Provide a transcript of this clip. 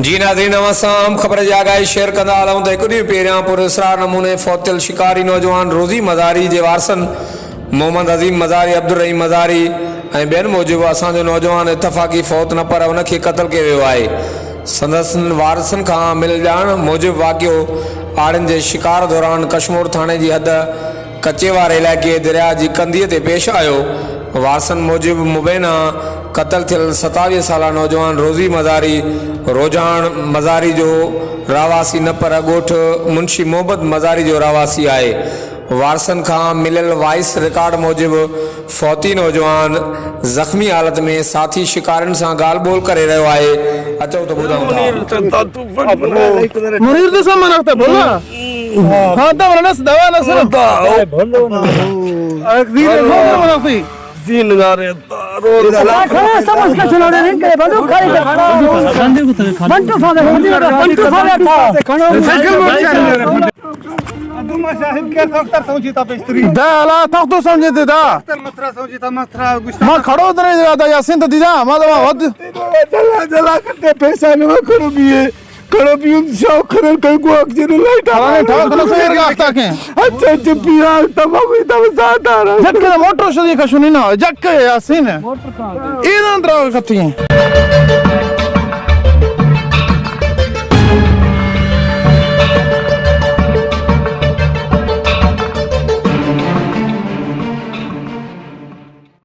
जी नाज़रीन अवां ख़बर जी आगाही शेयर कंदा हलूं त हिकु ॾींहुं पहिरियां पुरस्कार नमूने फ़ौतियल शिकारी नौजवान रोज़ी मज़ारी जे वारसनि मोहम्मद अज़ीम मज़ारी, अब्दुल रहीम मज़ारी ऐं ॿियनि मूजिबि असांजो नौजवान इतफ़ाक़ी फ़ौत न पर उनखे क़त्ल कयो वियो आहे। संदसि वारसनि खां मिल ॼाण मूजिबि वाक़ियो आड़ियुनि जे शिकार दौरान कशमोर थाणे जी हद कचेवार इलाइक़े दरिया जी कंधीअ ते पेश आयो। वारसनि मूजिबि मुबैना क़त्ल थियल 27 साला नौजवान रोज़ी मज़ारी रोजान मज़ारी जो रहवासी न पर ॻोठ मुंशी मोहम्मद मज़ारी जो रहवासी आहे। वारसनि खां मिलियल वॉइस रिकॉर्ड मूजिबि फ़ौती नौजवान ज़ख़्मी हालत में साथी शिकारियुनि सां ॻाल्हि ॿोल करे रहियो आहे। अचो त ॿुधूं था। मुनीर तो सब मना था बोला हां तो वरना दवा ना सर बोलो ना एक दिन मना थी दिन गारे रोज खड़ा समझ के सुना रहे हैं के बंदूक खाली पे खड़ा बंटू फादर था साइकिल मोड़ अब्दुल साहिब के डॉक्टर समझता पेस्त्री दा ला तख्तो समझते दा मथरा समझता मथरा मां खड़ो उधर ज्यादा यासिन तो दीदा मां वद जला करते पैसा न करो बिए करो भी शौक करे कई को अक्सर लाइट आने ठा तो फेर गास्ता के अच्छा पिया तमाम तब साथ आ रहा जक्के मोटर शदी का सुनी ना जक्के यासिन मोटर का इधर अंदर कथी